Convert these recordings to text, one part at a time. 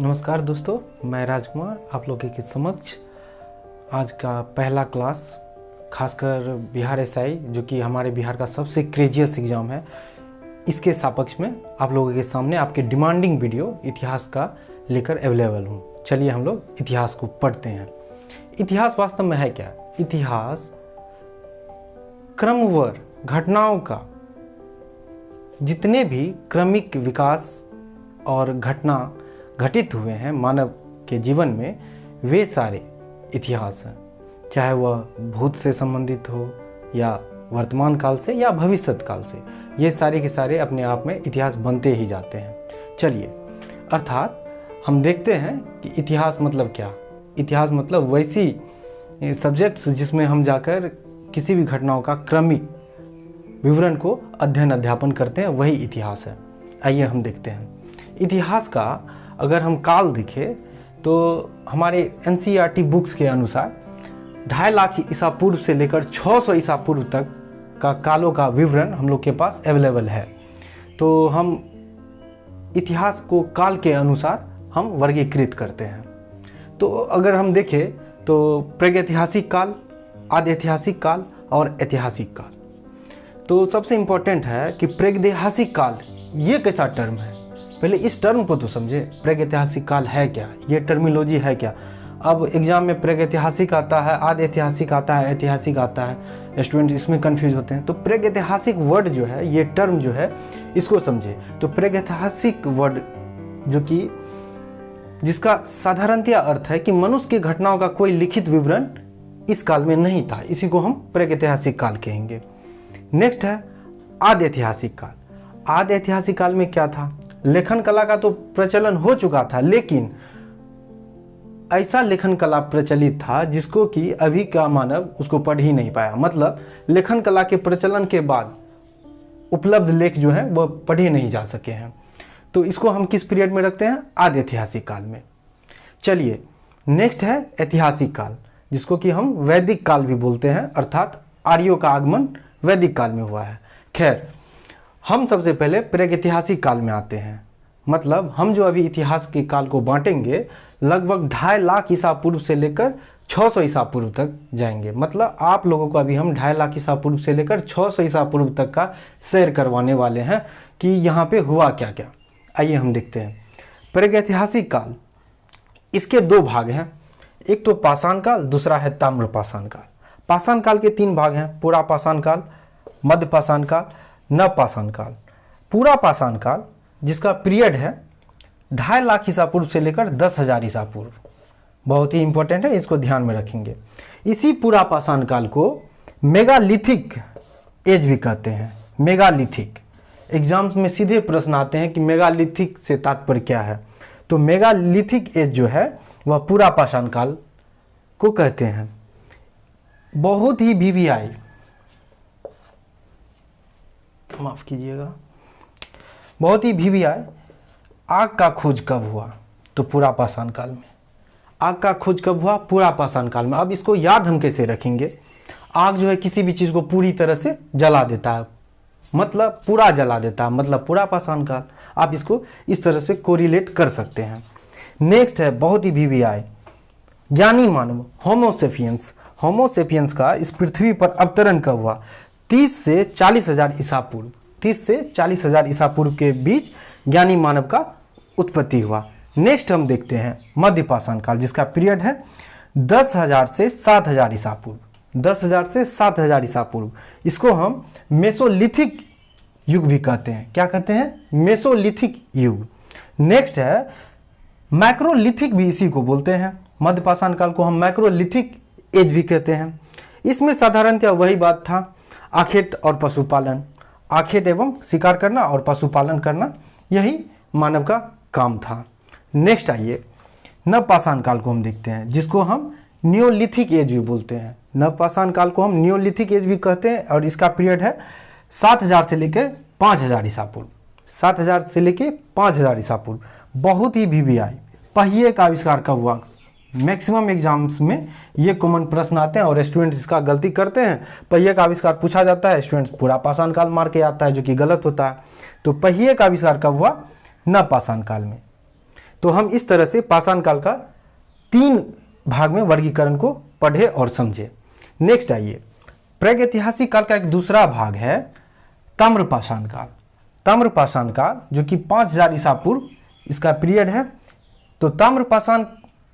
नमस्कार दोस्तों, मैं राजकुमार आप लोगों के समक्ष आज का पहला क्लास, खासकर बिहार एसआई जो कि हमारे बिहार का सबसे क्रेजियस एग्ज़ाम है, इसके सापेक्ष में आप लोगों के सामने आपके डिमांडिंग वीडियो इतिहास का लेकर अवेलेबल हूँ। चलिए हम लोग इतिहास को पढ़ते हैं। इतिहास वास्तव में है क्या? इतिहास क्रमवार घटनाओं का, जितने भी क्रमिक विकास और घटना घटित हुए हैं मानव के जीवन में, वे सारे इतिहास हैं। चाहे वह भूत से संबंधित हो या वर्तमान काल से या भविष्य काल से, ये सारे के सारे अपने आप में इतिहास बनते ही जाते हैं। चलिए, अर्थात हम देखते हैं कि इतिहास मतलब क्या। इतिहास मतलब वैसी सब्जेक्ट्स जिसमें हम जाकर किसी भी घटनाओं का क्रमिक विवरण को अध्ययन अध्यापन करते हैं, वही इतिहास है। आइए हम देखते हैं इतिहास का। अगर हम काल देखें तो हमारे एनसीईआरटी बुक्स के अनुसार 2.5 लाख ईसा पूर्व से लेकर 600 ईसा पूर्व तक का कालों का विवरण हम लोग के पास अवेलेबल है। तो हम इतिहास को काल के अनुसार हम वर्गीकृत करते हैं। तो अगर हम देखें तो प्रागैतिहासिक काल, आदि ऐतिहासिक काल और ऐतिहासिक काल। तो सबसे इम्पोर्टेंट है कि प्रागैतिहासिक काल ये कैसा टर्म है। पहले इस टर्म को तो समझे, प्रागैतिहासिक काल है क्या, ये टर्मिनोलॉजी है क्या। अब एग्जाम में प्रागैतिहासिक आता है, आदि ऐतिहासिक आता है, ऐतिहासिक आता है, स्टूडेंट इसमें कंफ्यूज होते हैं। तो प्रागैतिहासिक वर्ड जो है, ये टर्म जो है, इसको समझे। तो प्रागैतिहासिक वर्ड जो कि जिसका साधारणतया अर्थ है कि मनुष्य की घटनाओं का कोई लिखित विवरण इस काल में नहीं था, इसी को हम प्रागैतिहासिक काल कहेंगे। नेक्स्ट है आदि ऐतिहासिक काल। आदि ऐतिहासिक काल में क्या था? लेखन कला का तो प्रचलन हो चुका था, लेकिन ऐसा लेखन कला प्रचलित था जिसको कि अभी का मानव उसको पढ़ ही नहीं पाया। मतलब लेखन कला के प्रचलन के बाद उपलब्ध लेख जो है वह पढ़े नहीं जा सके हैं। तो इसको हम किस पीरियड में रखते हैं? आदि ऐतिहासिक काल में। चलिए, नेक्स्ट है ऐतिहासिक काल, जिसको कि हम वैदिक काल भी बोलते हैं, अर्थात आर्यों का आगमन वैदिक काल में हुआ है। खैर, हम सबसे पहले प्रागैतिहासिक काल में आते हैं। मतलब हम जो अभी इतिहास के काल को बांटेंगे, लगभग 2.5 लाख ईसा पूर्व से लेकर 600 ईसा पूर्व तक जाएंगे। मतलब आप लोगों को अभी हम 2.5 लाख ईसा पूर्व से लेकर 600 ईसा पूर्व तक का सैर करवाने वाले हैं कि यहाँ पे हुआ क्या क्या। आइए हम देखते हैं प्रागैतिहासिक काल। इसके 2 भाग हैं, एक तो पाषाण काल, दूसरा है ताम्र पाषाण काल। पाषाण काल के 3 भाग हैं, पूरा पाषाण काल, मध्य पाषाण काल, नव पाषाण काल। पूरा पाषाण काल जिसका पीरियड है 2.5 लाख ईसा पूर्व से लेकर 10,000 ईसा पूर्व, बहुत ही इंपॉर्टेंट है, इसको ध्यान में रखेंगे। इसी पूरा पाषाण काल को मेगालिथिक एज भी कहते हैं। मेगालिथिक एग्जाम्स में सीधे प्रश्न आते हैं कि मेगालिथिक से तात्पर्य क्या है। तो मेगालिथिक एज जो है वह पूरा पाषाण काल को कहते हैं। बहुत ही वीवीआई, माफ कीजिएगा, बहुत ही वीवीआई आग का खोज कब हुआ? तो पूरा पाषाण काल में। आग का खोज कब हुआ? पूरा पाषाण काल में। अब इसको याद हम कैसे रखेंगे? आग जो है किसी भी चीज़ को पूरी तरह से जला देता है, मतलब पूरा जला देता है, मतलब पूरा पाषाण काल। आप इसको इस तरह से कोरिलेट कर सकते हैं। नेक्स्ट है बहुत ही वीवीआई, ज्ञानी मानव होमोसेपियंस। होमोसेपियंस का इस पृथ्वी पर अवतरण कब हुआ? 30 से 40,000 ईसा पूर्व। 30 से 40,000 ईसा पूर्व के बीच ज्ञानी मानव का उत्पत्ति हुआ। नेक्स्ट हम देखते हैं मध्य पाषाण काल, जिसका पीरियड है 10,000 से 7,000 ईसा पूर्व। 10,000 से 7,000 ईसा पूर्व। इसको हम मेसोलिथिक युग भी कहते हैं। क्या कहते हैं? मेसोलिथिक युग। नेक्स्ट है मैक्रोलिथिक, भी इसी को बोलते हैं। मध्य पाषाण काल को हम मैक्रोलिथिक एज भी कहते हैं। इसमें साधारणतः वही बात था, आखेट और पशुपालन, आखेट एवं शिकार करना और पशुपालन करना, यही मानव का काम था। नेक्स्ट आइए नव पाषाण काल को हम देखते हैं, जिसको हम नियोलिथिक एज भी बोलते हैं। नव पाषाण काल को हम नियोलिथिक एज भी कहते हैं और इसका पीरियड है 7,000 से लेकर 5,000 ईसा पूर्व। 7,000 से लेकर 5,000 ईसा पूर्व। बहुत ही वीवीआई। पहिए का आविष्कार कब हुआ? मैक्सिमम एग्जाम्स में ये कॉमन प्रश्न आते हैं और स्टूडेंट्स इसका गलती करते हैं। पहिए का आविष्कार पूछा जाता है, स्टूडेंट्स पूरा पाषाण काल मार के आता है, जो कि गलत होता है। तो पहिए का आविष्कार कब हुआ? नवपाषाण काल में। तो हम इस तरह से पाषाण काल का 3 भाग में वर्गीकरण को पढ़े और समझे। नेक्स्ट आइए, प्रागैतिहासिक काल का एक दूसरा भाग है ताम्रपाषाण काल। ताम्रपाषाण काल जो कि 5000 ईसा पूर्व इसका पीरियड है। तो ताम्रपाषाण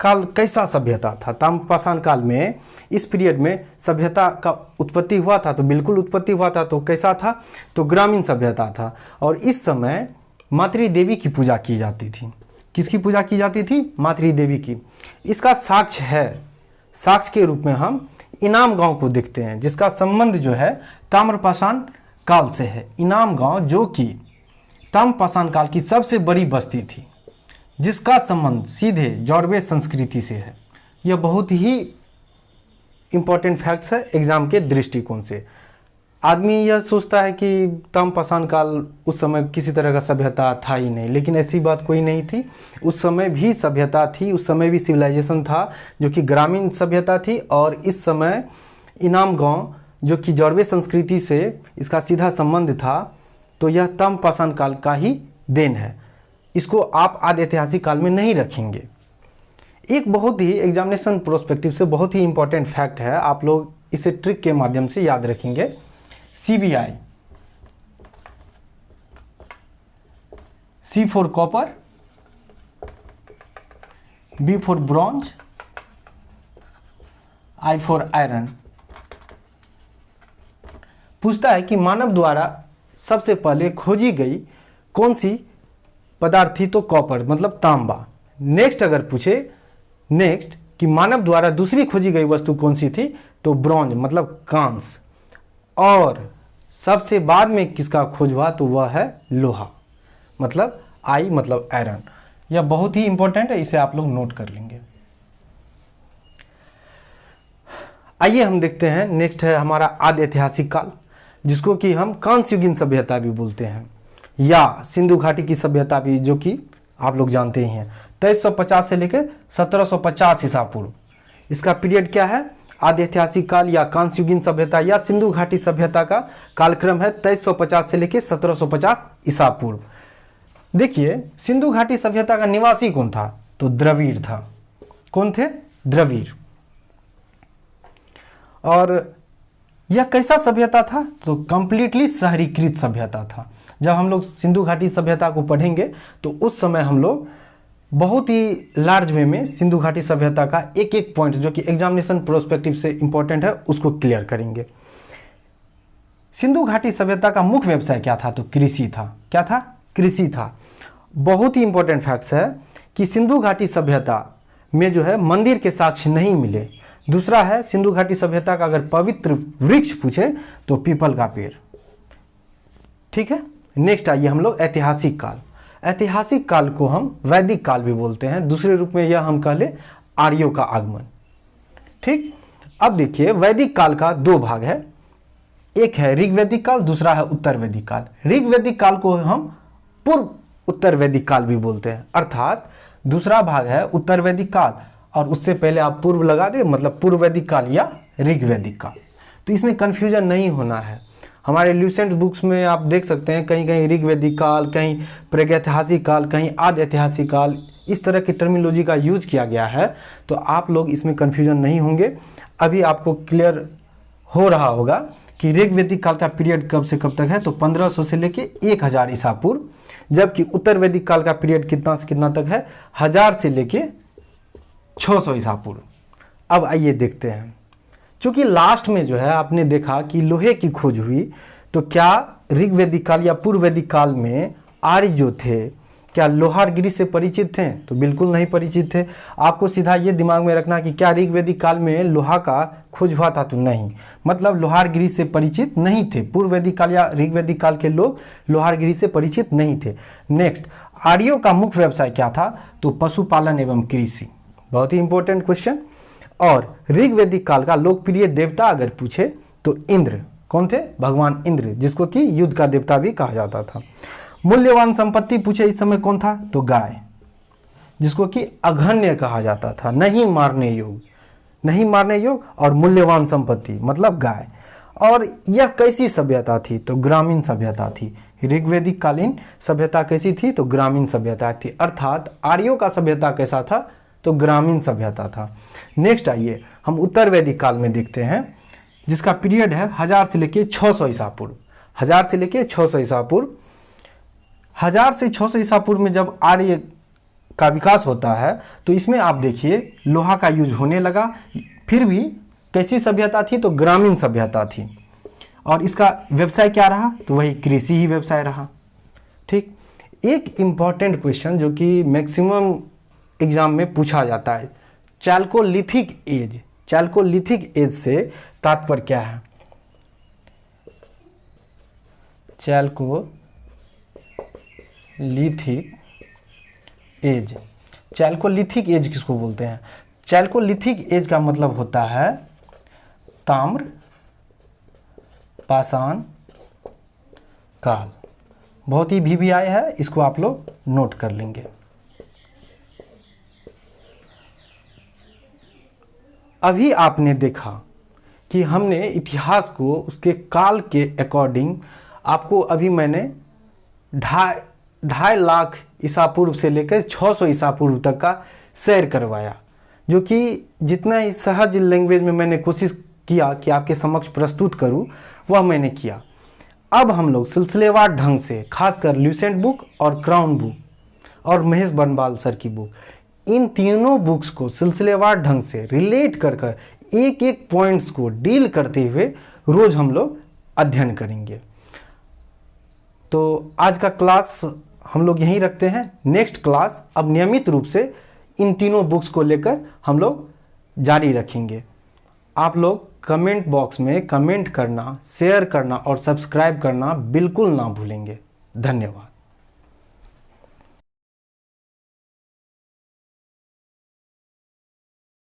काल कैसा सभ्यता था? ताम्रपाषाण काल में इस पीरियड में सभ्यता का उत्पत्ति हुआ था, तो बिल्कुल उत्पत्ति हुआ था। तो कैसा था? तो ग्रामीण सभ्यता था। और इस समय मातृ देवी की पूजा की जाती थी। किसकी पूजा की जाती थी? मातृ देवी की। इसका साक्ष्य है, साक्ष्य के रूप में हम इनाम गांव को देखते हैं, जिसका संबंध जो है ताम्रपाषाण काल से है। इनाम गांव जो कि ताम्रपाषाण काल की सबसे बड़ी बस्ती थी, जिसका संबंध सीधे जॉर्वे संस्कृति से है। यह बहुत ही इंपॉर्टेंट फैक्ट्स है एग्जाम के दृष्टिकोण से। आदमी यह सोचता है कि ताम्रपाषाण काल उस समय किसी तरह का सभ्यता था ही नहीं, लेकिन ऐसी बात कोई नहीं थी। उस समय भी सभ्यता थी, उस समय भी सिविलाइजेशन था जो कि ग्रामीण सभ्यता थी। और इस समय इनाम गांव जो कि जॉर्वे संस्कृति से इसका सीधा संबंध था। तो यह ताम्रपाषाण काल का ही देन है। इसको आप आदि ऐतिहासिक काल में नहीं रखेंगे। एक बहुत ही एग्जामिनेशन प्रोस्पेक्टिव से बहुत ही इंपॉर्टेंट फैक्ट है, आप लोग इसे ट्रिक के माध्यम से याद रखेंगे। CBI, C for copper, B for bronze, I for iron. पूछता है कि मानव द्वारा सबसे पहले खोजी गई कौन सी पदार्थ थी? तो कॉपर मतलब तांबा। नेक्स्ट अगर पूछे नेक्स्ट कि मानव द्वारा दूसरी खोजी गई वस्तु कौन सी थी? तो ब्रॉन्ज मतलब कांस्य। और सबसे बाद में किसका खोज हुआ? तो वह है लोहा, मतलब आई मतलब आयरन। यह बहुत ही इंपॉर्टेंट है, इसे आप लोग नोट कर लेंगे। आइए हम देखते हैं, नेक्स्ट है हमारा आदि ऐतिहासिक काल, जिसको कि हम कांस्ययुगीन सभ्यता भी बोलते हैं, या सिंधु घाटी की सभ्यता भी, जो कि आप लोग जानते ही हैं। 2350 से लेकर 1750 ईसा पूर्व इसका पीरियड क्या है? आदि ऐतिहासिक काल या कांस्ययुगीन सभ्यता या सिंधु घाटी सभ्यता का कालक्रम है 2350 से लेकर 1750 ईसा पूर्व। देखिए, सिंधु घाटी सभ्यता का निवासी कौन था? तो द्रविड़ था। कौन थे? द्रविड़। और यह कैसा सभ्यता था? तो कंप्लीटली शहरीकृत सभ्यता था। जब हम लोग सिंधु घाटी सभ्यता को पढ़ेंगे तो उस समय हम लोग बहुत ही लार्ज वे में सिंधु घाटी सभ्यता का एक एक पॉइंट जो कि एग्जामिनेशन प्रोस्पेक्टिव से इंपॉर्टेंट है उसको क्लियर करेंगे। सिंधु घाटी सभ्यता का मुख्य व्यवसाय क्या था? तो कृषि था। क्या था? कृषि था। बहुत ही इंपॉर्टेंट फैक्ट्स है कि सिंधु घाटी सभ्यता में जो है मंदिर के साक्ष्य नहीं मिले। दूसरा है, सिंधु घाटी सभ्यता का अगर पवित्र वृक्ष पूछे तो पीपल का पेड़। ठीक है। नेक्स्ट आइए हम लोग ऐतिहासिक काल। ऐतिहासिक काल को हम वैदिक काल भी बोलते हैं। दूसरे रूप में यह हम कह ले आर्यों का आगमन। ठीक। अब देखिए, वैदिक काल का 2 भाग है, एक है ऋग्वैदिक काल, दूसरा है उत्तर वैदिक काल। ऋग्वैदिक काल को हम पूर्व उत्तर वैदिक काल भी बोलते हैं, अर्थात दूसरा भाग है उत्तर वैदिक काल और उससे पहले आप पूर्व लगा दे, मतलब पूर्व वैदिक काल या ऋग्वैदिक काल। तो इसमें कंफ्यूजन नहीं होना है। हमारे ल्यूसेंट बुक्स में आप देख सकते हैं, कहीं कहीं ऋग्वैदिक काल, कहीं प्रागैतिहासिक काल, कहीं आदि ऐतिहासिक काल, इस तरह की टर्मिनोलॉजी का यूज किया गया है। तो आप लोग इसमें कंफ्यूजन नहीं होंगे। अभी आपको क्लियर हो रहा होगा कि ऋग्वैदिक काल का पीरियड कब से कब तक है? तो 1500 से लेके 1000 ईसा पूर्व, जबकि उत्तर वैदिक काल का पीरियड कितना से कितना तक है? 1000 से लेके 600 ईसा पूर्व। अब आइए देखते हैं, चूंकि लास्ट में जो है आपने देखा कि लोहे की खोज हुई, तो क्या ऋग्वैदिक काल या पूर्व वैदिक काल में आर्य जो थे क्या लोहारगिरी से परिचित थे? तो बिल्कुल नहीं परिचित थे। आपको सीधा ये दिमाग में रखना कि क्या ऋग्वैदिक काल में लोहा का खोज हुआ था? तो नहीं, मतलब लोहारगिरी से परिचित नहीं थे। पूर्व वैदिक काल या ऋग्वैदिक काल के लोग लोहारगिरी से परिचित नहीं थे। नेक्स्ट, आर्यों का मुख्य व्यवसाय क्या था? तो पशुपालन एवं कृषि। बहुत ही इंपॉर्टेंट क्वेश्चन। और ऋग्वैदिक काल का लोकप्रिय देवता अगर पूछे तो इंद्र। कौन थे? भगवान इंद्र, जिसको कि युद्ध का देवता भी कहा जाता था। मूल्यवान संपत्ति पूछे इस समय कौन था? तो गाय, जिसको कि अघन्य कहा जाता था, नहीं मारने योग्य, नहीं मारने योग्य और मूल्यवान संपत्ति मतलब गाय। और यह कैसी सभ्यता थी? तो ग्रामीण सभ्यता थी। ऋग्वैदिक कालीन सभ्यता कैसी थी? तो ग्रामीण सभ्यता थी। अर्थात आर्यों का सभ्यता कैसा था? तो ग्रामीण सभ्यता था। नेक्स्ट आइए हम उत्तर वैदिक काल में देखते हैं, जिसका पीरियड है 1000 से लेके 600 ईसा पूर्व। 1000 से लेके 600 ईसा पूर्व। 1000 से 600 ईसा पूर्व में जब आर्य का विकास होता है तो इसमें आप देखिए लोहा का यूज होने लगा। फिर भी कैसी सभ्यता थी? तो ग्रामीण सभ्यता थी। और इसका व्यवसाय क्या रहा? तो वही कृषि ही व्यवसाय रहा। ठीक। एक इम्पॉर्टेंट क्वेश्चन जो कि मैक्सिमम एग्जाम में पूछा जाता है, चैल्कोलिथिक एज। चैल्कोलिथिक एज से तात्पर्य क्या है? Chalcolithic as. चैल्कोलिथिक एज किसको बोलते हैं? चैल्कोलिथिक एज का मतलब होता है ताम्र पाषाण काल। बहुत ही VVI है, इसको आप लोग नोट कर लेंगे। अभी आपने देखा कि हमने इतिहास को उसके काल के अकॉर्डिंग आपको अभी मैंने 2.5 लाख ईसा पूर्व से लेकर 600 ईसा पूर्व तक का सैर करवाया, जो कि जितना ही सहज लैंग्वेज में मैंने कोशिश किया कि आपके समक्ष प्रस्तुत करूं, वह मैंने किया। अब हम लोग सिलसिलेवार ढंग से, खासकर ल्यूसेंट बुक और क्राउन बुक और महेश बनवाल सर की बुक, इन तीनों बुक्स को सिलसिलेवार ढंग से रिलेट कर एक एक पॉइंट्स को डील करते हुए रोज हम लोग अध्ययन करेंगे। तो आज का क्लास हम लोग यहीं रखते हैं। नेक्स्ट क्लास अब नियमित रूप से इन तीनों बुक्स को लेकर हम लोग जारी रखेंगे। आप लोग कमेंट बॉक्स में कमेंट करना, शेयर करना और सब्सक्राइब करना बिल्कुल ना भूलेंगे। धन्यवाद।